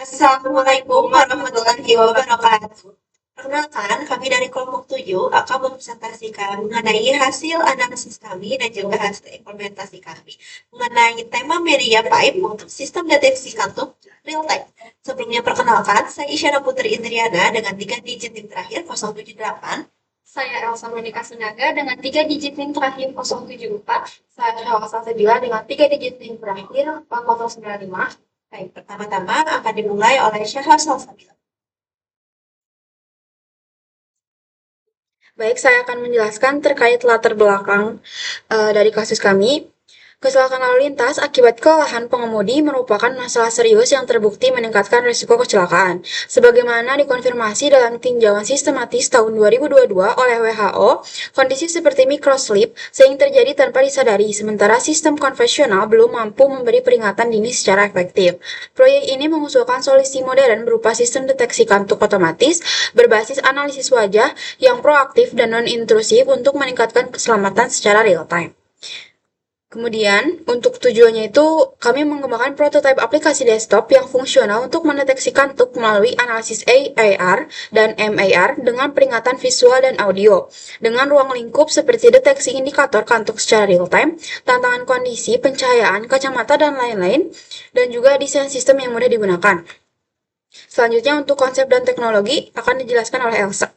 Assalamualaikum warahmatullahi wabarakatuh. Perkenalkan, kami dari kelompok 7 akan mempresentasikan mengenai hasil analisis kami dan juga hasil implementasi kami mengenai tema media pipe untuk sistem deteksi kantuk real time. Sebelumnya perkenalkan, saya Isyana Putri Indriana dengan 3 digit NIM terakhir 078. Saya Elsa Monika Sinaga dengan 3 digit NIM terakhir 074. Saya Syawasa Sabila dengan 3 digit NIM terakhir 4095. Baik, pertama-tama akan dimulai oleh Syahra Salsabila. Baik, saya akan menjelaskan terkait latar belakang dari kasus kami. Kecelakaan lalu lintas akibat kelelahan pengemudi merupakan masalah serius yang terbukti meningkatkan risiko kecelakaan. Sebagaimana dikonfirmasi dalam tinjauan sistematis tahun 2022 oleh WHO, kondisi seperti microslip sering terjadi tanpa disadari, sementara sistem konvensional belum mampu memberi peringatan dini secara efektif. Proyek ini mengusulkan solusi modern berupa sistem deteksi kantuk otomatis berbasis analisis wajah yang proaktif dan non-intrusif untuk meningkatkan keselamatan secara real-time. Kemudian, untuk tujuannya itu, kami mengembangkan prototipe aplikasi desktop yang fungsional untuk mendeteksi kantuk melalui analisis AR dan MAR dengan peringatan visual dan audio. Dengan ruang lingkup seperti deteksi indikator kantuk secara real-time, tantangan kondisi, pencahayaan, kacamata, dan lain-lain, dan juga desain sistem yang mudah digunakan. Selanjutnya, untuk konsep dan teknologi akan dijelaskan oleh Elsa.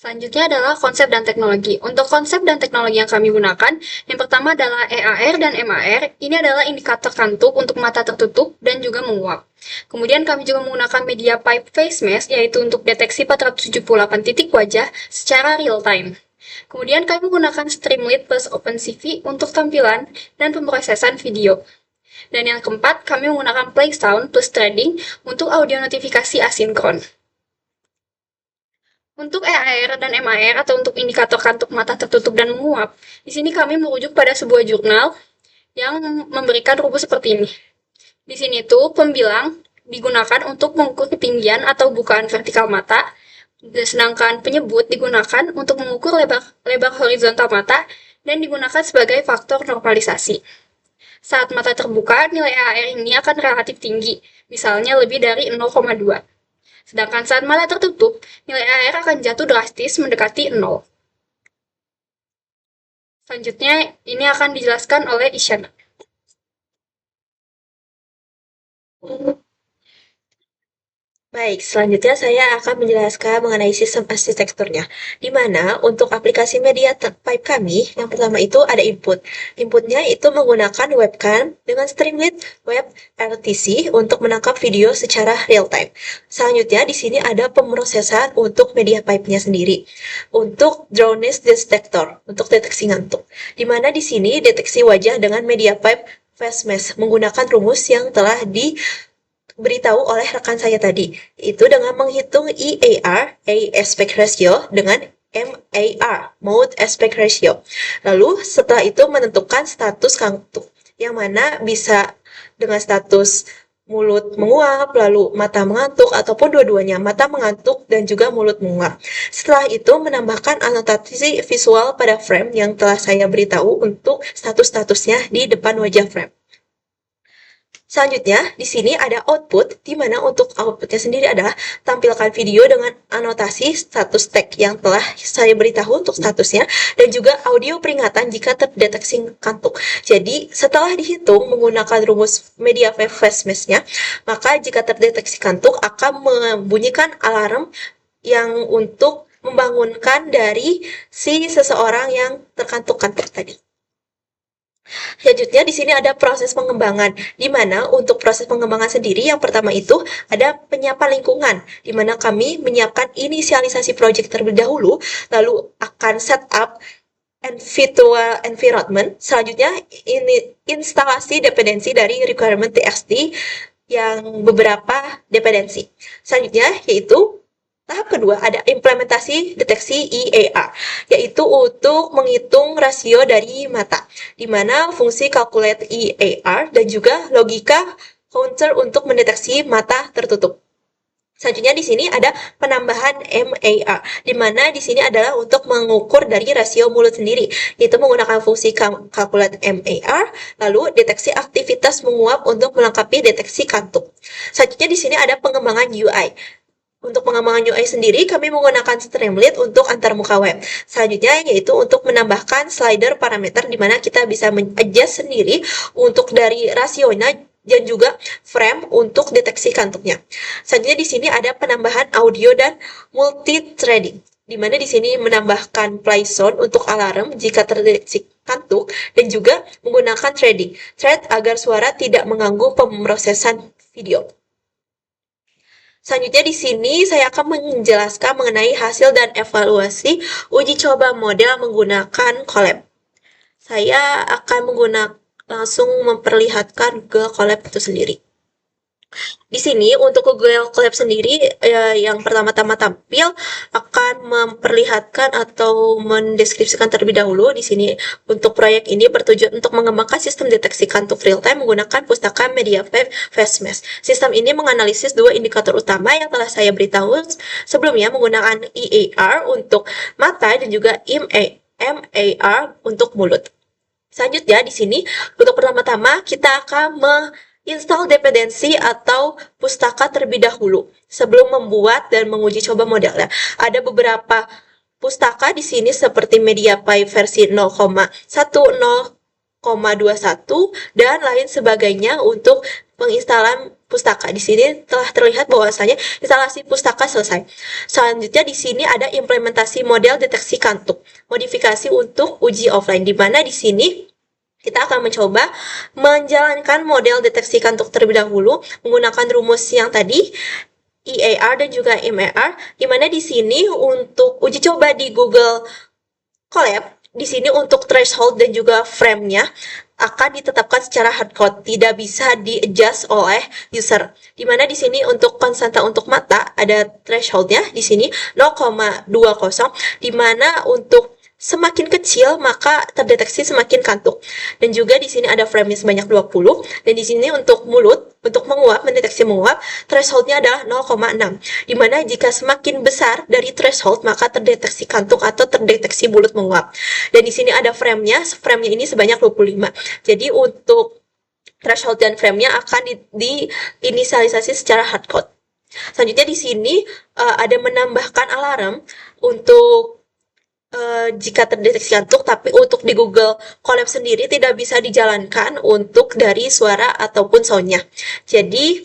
Selanjutnya adalah konsep dan teknologi. Untuk konsep dan teknologi yang kami gunakan, yang pertama adalah EAR dan MAR. Ini adalah indikator kantuk untuk mata tertutup dan juga menguap. Kemudian kami juga menggunakan media pipe face mesh, yaitu untuk deteksi 478 titik wajah secara real time. Kemudian kami menggunakan Streamlit plus OpenCV untuk tampilan dan pemrosesan video. Dan yang keempat, kami menggunakan Play Sound plus Threading untuk audio notifikasi asinkron. Untuk EAR dan MAR atau untuk indikator kantuk mata tertutup dan menguap, di sini kami merujuk pada sebuah jurnal yang memberikan rumus seperti ini. Di sini tuh pembilang digunakan untuk mengukur ketinggian atau bukaan vertikal mata, sedangkan penyebut digunakan untuk mengukur lebar horizontal mata dan digunakan sebagai faktor normalisasi. Saat mata terbuka, nilai EAR ini akan relatif tinggi, misalnya lebih dari 0,2. Sedangkan saat mata tertutup, nilai AR akan jatuh drastis mendekati 0. Selanjutnya, ini akan dijelaskan oleh Isyana. Baik, selanjutnya saya akan menjelaskan mengenai sistem arsitekturnya, di mana untuk aplikasi media pipe kami, yang pertama itu ada input. Inputnya itu menggunakan webcam dengan Streamlit Web RTC untuk menangkap video secara real time. Selanjutnya di sini ada pemrosesan untuk media pipe-nya sendiri. Untuk drowsiness detector, untuk deteksi ngantuk, di mana di sini deteksi wajah dengan media pipe face mesh menggunakan rumus yang telah diberitahu oleh rekan saya tadi, itu dengan menghitung EAR, aspect ratio, dengan MAR, mode aspect ratio. Lalu setelah itu menentukan status kantuk, yang mana bisa dengan status mulut menguap, lalu mata mengantuk, ataupun dua-duanya, mata mengantuk dan juga mulut menguap. Setelah itu menambahkan anotasi visual pada frame yang telah saya beritahu untuk status-statusnya di depan wajah frame. Selanjutnya, di sini ada output, di mana untuk outputnya sendiri adalah tampilkan video dengan anotasi status tag yang telah saya beritahu untuk statusnya, dan juga audio peringatan jika terdeteksi kantuk. Jadi, setelah dihitung menggunakan rumus media face mesh-nya, maka jika terdeteksi kantuk akan membunyikan alarm yang untuk membangunkan dari si seseorang yang terkantuk-kantuk tadi. Selanjutnya di sini ada proses pengembangan, di mana untuk proses pengembangan sendiri yang pertama itu ada penyiapan lingkungan, di mana kami menyiapkan inisialisasi project terlebih dahulu, lalu akan setup virtual environment. Selanjutnya ini instalasi dependensi dari requirement TXT yang beberapa dependensi. Selanjutnya yaitu tahap kedua ada implementasi deteksi EAR, yaitu untuk menghitung rasio dari mata, di mana fungsi calculate EAR dan juga logika counter untuk mendeteksi mata tertutup. Selanjutnya di sini ada penambahan MAR, di mana di sini adalah untuk mengukur dari rasio mulut sendiri, yaitu menggunakan fungsi kalkulat MAR, lalu deteksi aktivitas menguap untuk melengkapi deteksi kantuk. Selanjutnya di sini ada pengembangan UI. Untuk pengembangan UI sendiri, kami menggunakan Streamlit untuk antarmuka web. Selanjutnya yaitu untuk menambahkan slider parameter di mana kita bisa adjust sendiri untuk dari rasionya dan juga frame untuk deteksi kantuknya. Selanjutnya di sini ada penambahan audio dan multi-threading, di mana di sini menambahkan play sound untuk alarm jika terdeteksi kantuk dan juga menggunakan thread agar suara tidak mengganggu pemrosesan video. Selanjutnya di sini saya akan menjelaskan mengenai hasil dan evaluasi uji coba model menggunakan Colab. Saya akan langsung memperlihatkan Google Colab itu sendiri. Di sini untuk Google Colab sendiri yang pertama-tama tampil akan memperlihatkan atau mendeskripsikan terlebih dahulu. Di sini untuk proyek ini bertujuan untuk mengembangkan sistem deteksi kantuk real time menggunakan pustaka MediaPipe FastMesh. Sistem ini menganalisis dua indikator utama yang telah saya beritahu sebelumnya menggunakan EAR untuk mata dan juga MAR untuk mulut. Selanjutnya di sini untuk pertama-tama kita akan install dependensi atau pustaka terlebih dahulu sebelum membuat dan menguji coba modelnya. Ada beberapa pustaka di sini seperti MediaPipe versi 0,10,21 dan lain sebagainya untuk penginstalan pustaka. Di sini telah terlihat bahwasanya instalasi pustaka selesai. Selanjutnya di sini ada implementasi model deteksi kantuk, modifikasi untuk uji offline, di mana di sini kita akan mencoba menjalankan model deteksi kantuk terlebih dahulu menggunakan rumus yang tadi, EAR dan juga MAR, di mana di sini untuk uji coba di Google Colab, di sini untuk threshold dan juga frame-nya akan ditetapkan secara hardcode, tidak bisa di-adjust oleh user. Di mana di sini untuk konstanta untuk mata ada threshold-nya di sini 0,20, di mana untuk semakin kecil maka terdeteksi semakin kantuk. Dan juga di sini ada frame-nya sebanyak 20 dan di sini untuk mulut untuk menguap, mendeteksi menguap, threshold-nya adalah 0,6. Di mana jika semakin besar dari threshold maka terdeteksi kantuk atau terdeteksi mulut menguap. Dan di sini ada frame-nya ini sebanyak 25. Jadi untuk threshold dan frame-nya akan diinisialisasi secara hardcode. Selanjutnya di sini ada menambahkan alarm untuk jika terdeteksi kantuk, tapi untuk di Google Colab sendiri tidak bisa dijalankan untuk dari suara ataupun soundnya. Jadi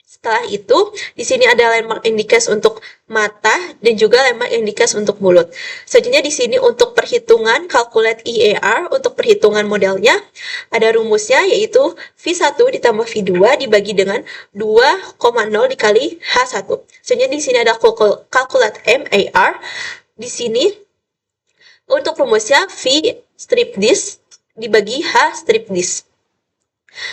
setelah itu di sini ada landmark indicas untuk mata dan juga landmark indicas untuk mulut. Selanjutnya di sini untuk perhitungan calculate EAR untuk perhitungan modelnya ada rumusnya yaitu V1 ditambah V2 dibagi dengan 2,0 dikali H1. Selanjutnya di sini ada calculate MAR. Di sini untuk rumusnya V strip disk dibagi H strip disk.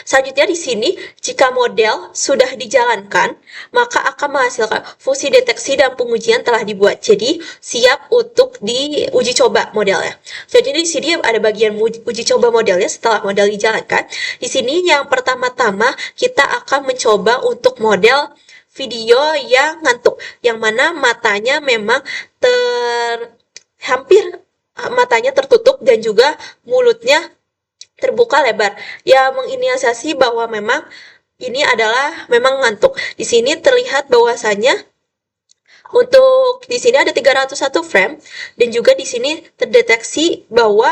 Selanjutnya di sini, jika model sudah dijalankan, maka akan menghasilkan fungsi deteksi dan pengujian telah dibuat. Jadi, siap untuk diuji coba modelnya. Jadi di sini ada bagian uji coba modelnya setelah model dijalankan. Di sini yang pertama-tama kita akan mencoba untuk model video yang ngantuk, yang mana matanya memang hampir matanya tertutup dan juga mulutnya terbuka lebar. Ya menginisiasi bahwa memang ini adalah memang ngantuk. Di sini terlihat bahwasanya untuk di sini ada 301 frame dan juga di sini terdeteksi bahwa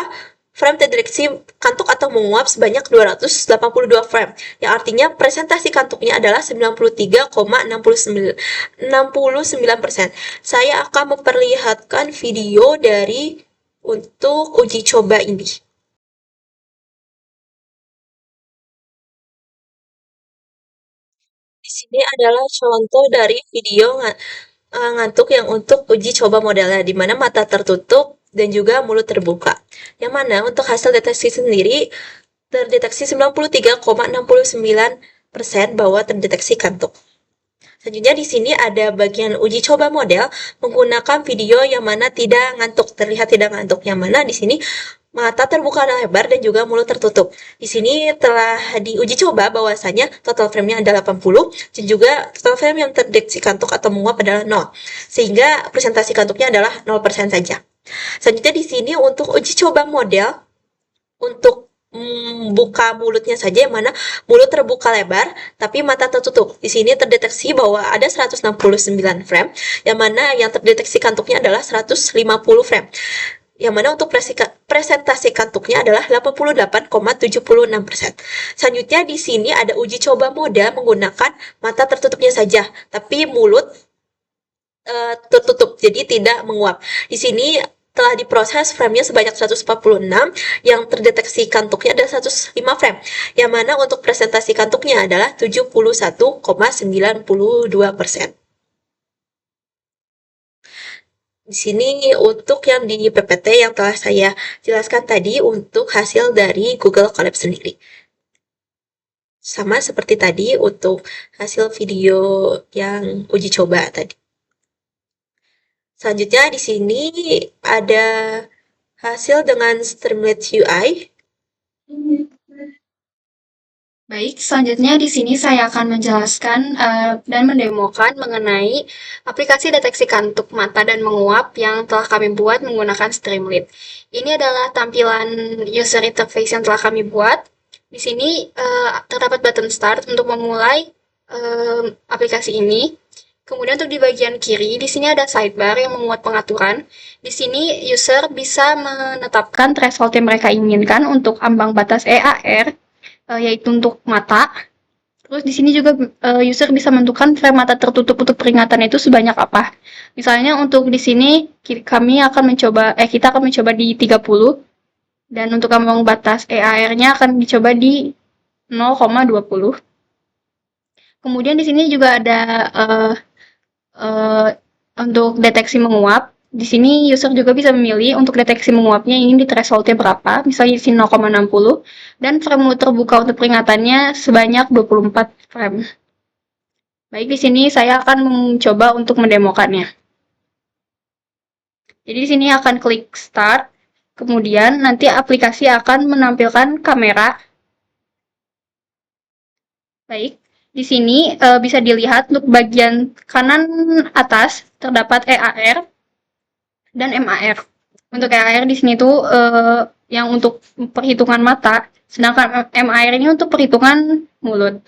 frame terdeteksi kantuk atau menguap sebanyak 282 frame, yang artinya presentasi kantuknya adalah 93,69%. Saya akan memperlihatkan video dari untuk uji coba ini. Di sini adalah contoh dari video ngantuk yang untuk uji coba modelnya, di mana mata tertutup dan juga mulut terbuka. Yang mana untuk hasil deteksi sendiri terdeteksi 93,69% bahwa terdeteksi kantuk. Selanjutnya di sini ada bagian uji coba model menggunakan video yang mana tidak ngantuk, terlihat tidak ngantuk. Yang mana di sini mata terbuka lebar dan juga mulut tertutup. Di sini telah diuji coba bahwasanya total frame-nya ada 80 dan juga total frame yang terdeteksi kantuk atau menguap adalah 0. Sehingga presentasi kantuknya adalah 0% saja. Selanjutnya di sini untuk uji coba model untuk buka mulutnya saja, yang mana mulut terbuka lebar tapi mata tertutup. Di sini terdeteksi bahwa ada 169 frame, yang mana yang terdeteksi kantuknya adalah 150 frame. Yang mana untuk presentasi kantuknya adalah 88,76%. Selanjutnya di sini ada uji coba model menggunakan mata tertutupnya saja, tapi mulut tertutup, jadi tidak menguap. Di sini telah diproses frame-nya sebanyak 146, yang terdeteksi kantuknya ada 105 frame, yang mana untuk presentasi kantuknya adalah 71,92%. Di sini untuk yang di PPT yang telah saya jelaskan tadi untuk hasil dari Google Colab sendiri. Sama seperti tadi untuk hasil video yang uji coba tadi. Selanjutnya di sini ada hasil dengan Streamlit UI. Baik, selanjutnya di sini saya akan menjelaskan dan mendemokan mengenai aplikasi deteksi kantuk mata dan menguap yang telah kami buat menggunakan Streamlit. Ini adalah tampilan user interface yang telah kami buat. Di sini terdapat button start untuk memulai aplikasi ini. Kemudian untuk di bagian kiri, di sini ada sidebar yang memuat pengaturan. Di sini user bisa menetapkan threshold yang mereka inginkan untuk ambang batas EAR, yaitu untuk mata. Terus di sini juga user bisa menentukan frame mata tertutup untuk peringatan itu sebanyak apa. Misalnya untuk di sini kita akan mencoba di 30, dan untuk ambang batas EAR-nya akan dicoba di 0,20. Kemudian di sini juga ada untuk deteksi menguap. Di sini user juga bisa memilih untuk deteksi menguapnya ingin di thresholdnya berapa, misalnya di sini 0,60, dan frame mulut terbuka untuk peringatannya sebanyak 24 frame. Baik, di sini saya akan mencoba untuk mendemokannya. Jadi di sini akan klik start, kemudian nanti aplikasi akan menampilkan kamera. Baik, di sini bisa dilihat untuk bagian kanan atas terdapat EAR dan MAR. Untuk EAR di sini tuh yang untuk perhitungan mata, sedangkan MAR ini untuk perhitungan mulut.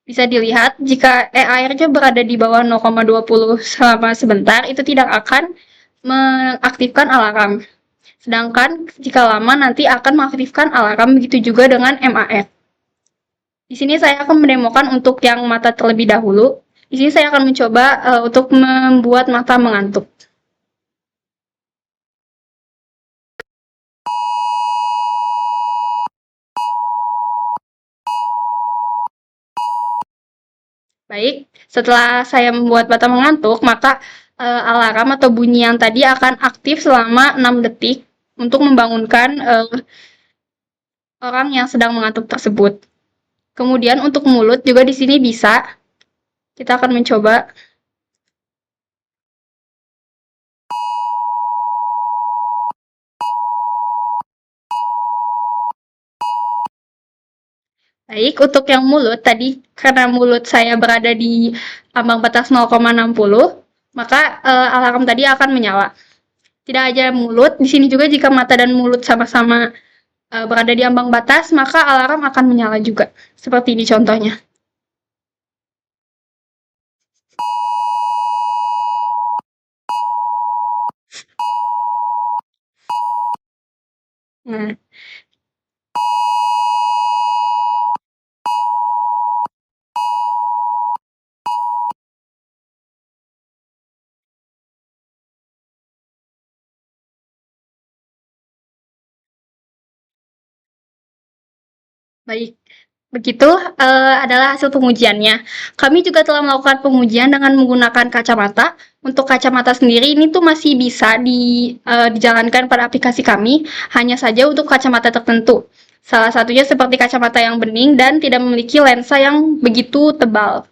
Bisa dilihat jika EAR-nya berada di bawah 0,20 selama sebentar, itu tidak akan mengaktifkan alarm. Sedangkan jika lama nanti akan mengaktifkan alarm, begitu juga dengan MAR. Di sini saya akan mendemokan untuk yang mata terlebih dahulu. Di sini saya akan mencoba untuk membuat mata mengantuk. Baik, setelah saya membuat mata mengantuk, maka alarm atau bunyi yang tadi akan aktif selama 6 detik untuk membangunkan orang yang sedang mengantuk tersebut. Kemudian untuk mulut juga di sini bisa. Kita akan mencoba. Baik, untuk yang mulut tadi, karena mulut saya berada di ambang batas 0,60, maka alarm tadi akan menyala. Tidak aja mulut, di sini juga jika mata dan mulut sama-sama berada di ambang batas, maka alarm akan menyala juga. Seperti ini contohnya. Nah, baik, begitu adalah hasil pengujiannya. Kami juga telah melakukan pengujian dengan menggunakan kacamata. Untuk kacamata sendiri ini tuh masih bisa dijalankan pada aplikasi kami, hanya saja untuk kacamata tertentu. Salah satunya seperti kacamata yang bening dan tidak memiliki lensa yang begitu tebal.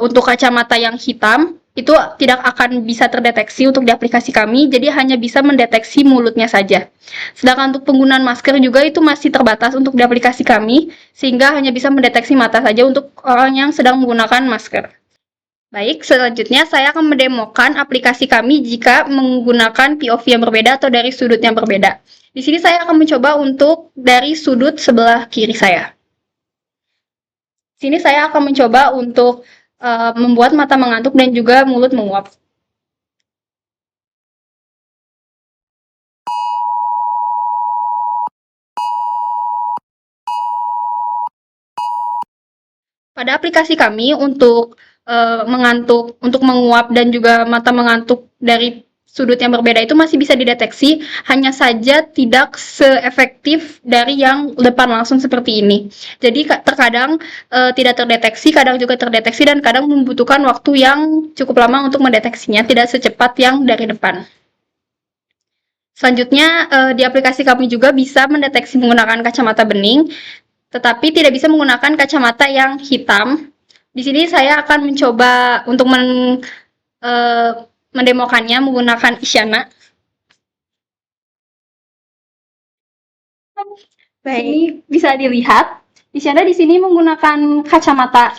Untuk kacamata yang hitam, itu tidak akan bisa terdeteksi untuk di aplikasi kami, jadi hanya bisa mendeteksi mulutnya saja. Sedangkan untuk penggunaan masker juga itu masih terbatas untuk di aplikasi kami, sehingga hanya bisa mendeteksi mata saja untuk orang yang sedang menggunakan masker. Baik, selanjutnya saya akan mendemokan aplikasi kami jika menggunakan POV yang berbeda atau dari sudut yang berbeda. Di sini saya akan mencoba untuk dari sudut sebelah kiri saya. Di sini saya akan mencoba untuk membuat mata mengantuk dan juga mulut menguap. Pada aplikasi kami untuk mengantuk, untuk menguap dan juga mata mengantuk dari sudut yang berbeda itu masih bisa dideteksi, hanya saja tidak seefektif dari yang depan langsung seperti ini. Jadi terkadang tidak terdeteksi, kadang juga terdeteksi dan kadang membutuhkan waktu yang cukup lama untuk mendeteksinya, tidak secepat yang dari depan. Selanjutnya di aplikasi kami juga bisa mendeteksi menggunakan kacamata bening, tetapi tidak bisa menggunakan kacamata yang hitam. Di sini saya akan mencoba untuk mendemokannya menggunakan Isyana. Baik. Ini bisa dilihat, Isyana di sini menggunakan kacamata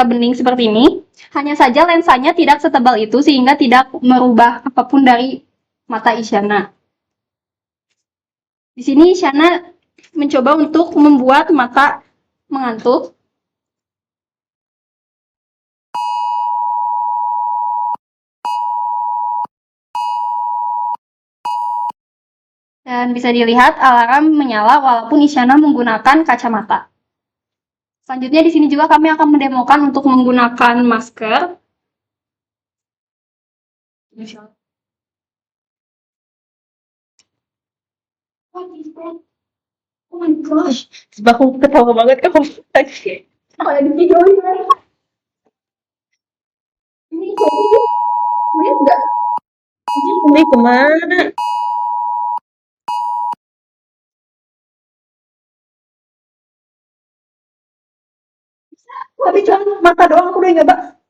bening seperti ini. Hanya saja lensanya tidak setebal itu sehingga tidak merubah apapun dari mata Isyana. Di sini Isyana mencoba untuk membuat mata mengantuk. Dan bisa dilihat alarm menyala walaupun Isyana menggunakan kacamata. Selanjutnya di sini juga kami akan mendemokan untuk menggunakan masker. Oh my gosh, aku ketawa banget kamu tadi. Kalau di video ini enggak. Ini kemana? Tapi cuma mata doang aku udah nyoba.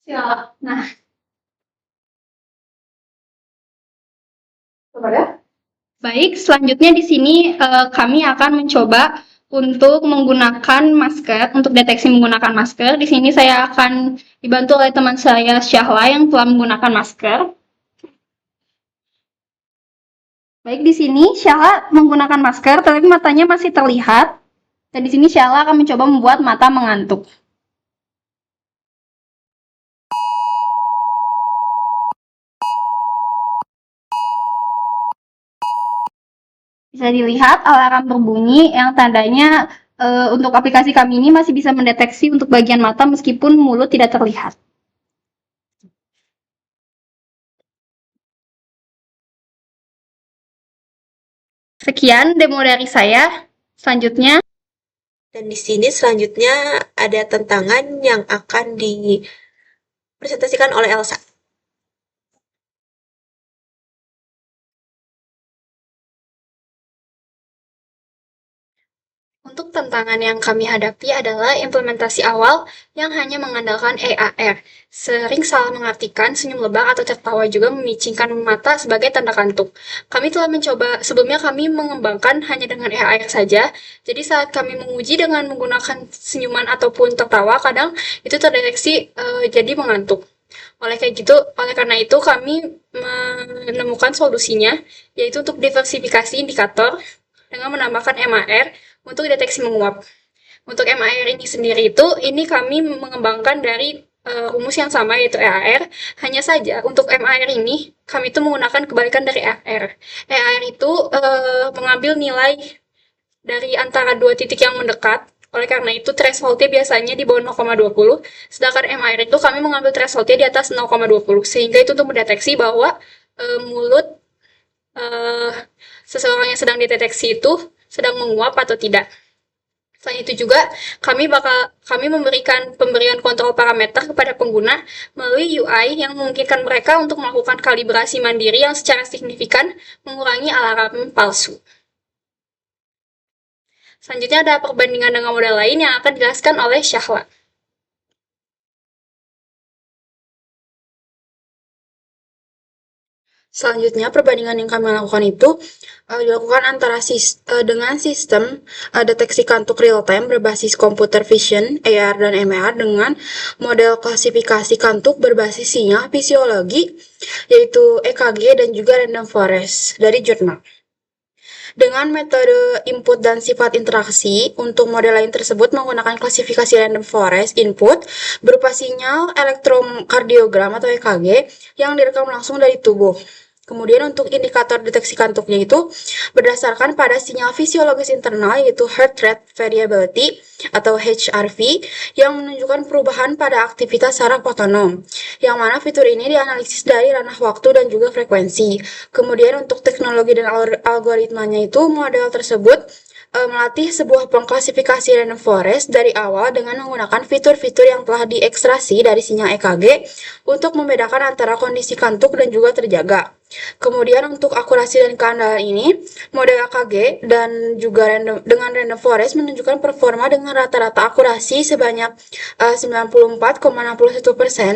Siap. Nah, coba ya. Baik, selanjutnya di sini kami akan mencoba untuk menggunakan masker, untuk deteksi menggunakan masker. Di sini saya akan dibantu oleh teman saya Syahla yang telah menggunakan masker. Baik, di sini Syahla menggunakan masker, tetapi matanya masih terlihat. Dan di sini Syahla akan mencoba membuat mata mengantuk. Bisa dilihat alarm berbunyi yang tandanya untuk aplikasi kami ini masih bisa mendeteksi untuk bagian mata meskipun mulut tidak terlihat. Sekian demo dari saya. Selanjutnya, Dan di sini selanjutnya ada tantangan yang akan dipresentasikan oleh Elsa. Untuk tantangan yang kami hadapi adalah implementasi awal yang hanya mengandalkan EAR. Sering salah mengartikan senyum lebar atau tertawa juga memicingkan mata sebagai tanda kantuk. Kami telah mencoba, sebelumnya kami mengembangkan hanya dengan EAR saja, jadi saat kami menguji dengan menggunakan senyuman ataupun tertawa, kadang itu terdeteksi jadi mengantuk. Oleh karena itu kami menemukan solusinya, yaitu untuk diversifikasi indikator dengan menambahkan MAR untuk deteksi menguap. Untuk MAR ini sendiri ini kami mengembangkan dari rumus yang sama yaitu EAR. Hanya saja untuk MAR ini kami menggunakan kebalikan dari EAR. EAR itu mengambil nilai dari antara dua titik yang mendekat. Oleh karena itu thresholdnya biasanya di bawah 0,20, sedangkan MAR itu kami mengambil thresholdnya di atas 0,20, sehingga itu untuk mendeteksi bahwa mulut seseorang yang sedang dideteksi itu sedang menguap atau tidak. Selain itu juga kami memberikan pemberian kontrol parameter kepada pengguna melalui UI yang memungkinkan mereka untuk melakukan kalibrasi mandiri yang secara signifikan mengurangi alarm palsu. Selanjutnya ada perbandingan dengan model lain yang akan dijelaskan oleh Syahla. Selanjutnya, perbandingan yang kami lakukan itu dilakukan antara dengan sistem deteksi kantuk real time berbasis computer vision, AR dan MR dengan model klasifikasi kantuk berbasis sinyal fisiologi, yaitu EKG dan juga random forest dari jurnal. Dengan metode input dan sifat interaksi, untuk model lain tersebut menggunakan klasifikasi random forest input berupa sinyal elektrokardiogram atau EKG yang direkam langsung dari tubuh. Kemudian untuk indikator deteksi kantuknya itu berdasarkan pada sinyal fisiologis internal yaitu heart rate variability atau HRV yang menunjukkan perubahan pada aktivitas saraf otonom. Yang mana fitur ini dianalisis dari ranah waktu dan juga frekuensi. Kemudian untuk teknologi dan algoritmanya itu model tersebut melatih sebuah pengklasifikasi random forest dari awal dengan menggunakan fitur-fitur yang telah diekstrasi dari sinyal EKG untuk membedakan antara kondisi kantuk dan juga terjaga. Kemudian untuk akurasi dan keandalan ini, model EKG dan juga dengan random forest menunjukkan performa dengan rata-rata akurasi sebanyak 94,61%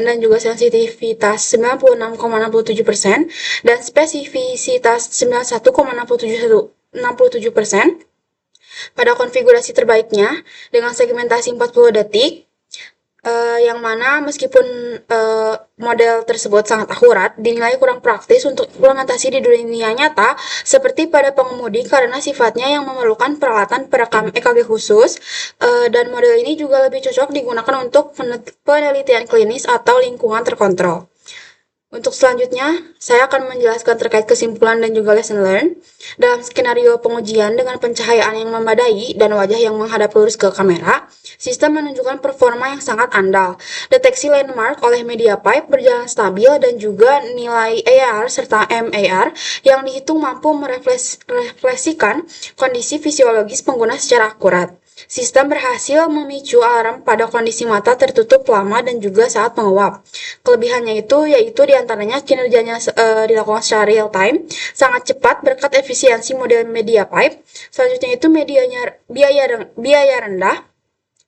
dan juga sensitivitas 96,67% dan spesifisitas 91,67% pada konfigurasi terbaiknya dengan segmentasi 40 detik, yang mana meskipun model tersebut sangat akurat, dinilai kurang praktis untuk implementasi di dunia nyata seperti pada pengemudi karena sifatnya yang memerlukan peralatan perekam EKG khusus, dan model ini juga lebih cocok digunakan untuk penelitian klinis atau lingkungan terkontrol. Untuk selanjutnya, saya akan menjelaskan terkait kesimpulan dan juga lesson learn. Dalam skenario pengujian dengan pencahayaan yang memadai dan wajah yang menghadap lurus ke kamera, sistem menunjukkan performa yang sangat andal. Deteksi landmark oleh media pipe berjalan stabil dan juga nilai AR serta MAR yang dihitung mampu merefleksikan kondisi fisiologis pengguna secara akurat. Sistem berhasil memicu alarm pada kondisi mata tertutup lama dan juga saat menguap. Kelebihannya itu yaitu diantaranya kinerjanya dilakukan secara real time, sangat cepat berkat efisiensi model media pipe. Selanjutnya itu biaya rendah,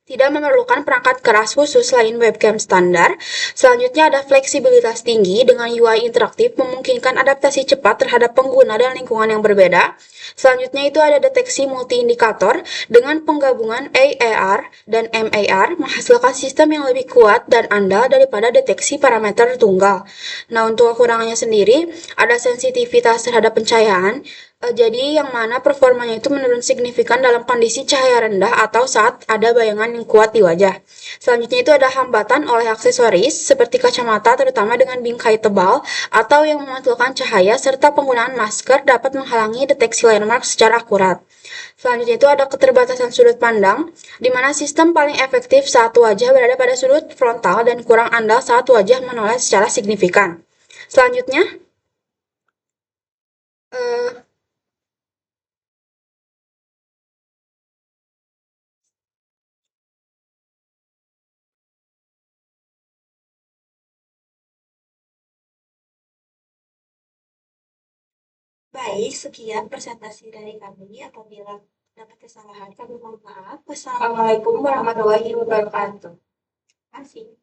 tidak memerlukan perangkat keras khusus selain webcam standar. Selanjutnya ada fleksibilitas tinggi dengan UI interaktif memungkinkan adaptasi cepat terhadap pengguna dan lingkungan yang berbeda. Selanjutnya itu ada deteksi multi-indikator dengan penggabungan AR dan MAR menghasilkan sistem yang lebih kuat dan andal daripada deteksi parameter tunggal. Nah, untuk kekurangannya sendiri ada sensitivitas terhadap pencahayaan. Jadi yang mana performanya itu menurun signifikan dalam kondisi cahaya rendah atau saat ada bayangan yang kuat di wajah. Selanjutnya itu ada hambatan oleh aksesoris seperti kacamata terutama dengan bingkai tebal atau yang memantulkan cahaya serta penggunaan masker dapat menghalangi deteksi landmark secara akurat. Selanjutnya itu ada keterbatasan sudut pandang, di mana sistem paling efektif saat wajah berada pada sudut frontal dan kurang andal saat wajah menoleh secara signifikan. Selanjutnya, Baik, sekian presentasi dari kami. Apabila dapat kesalahan, kami mohon maaf. Wassalamualaikum warahmatullahi wabarakatuh. Terima kasih.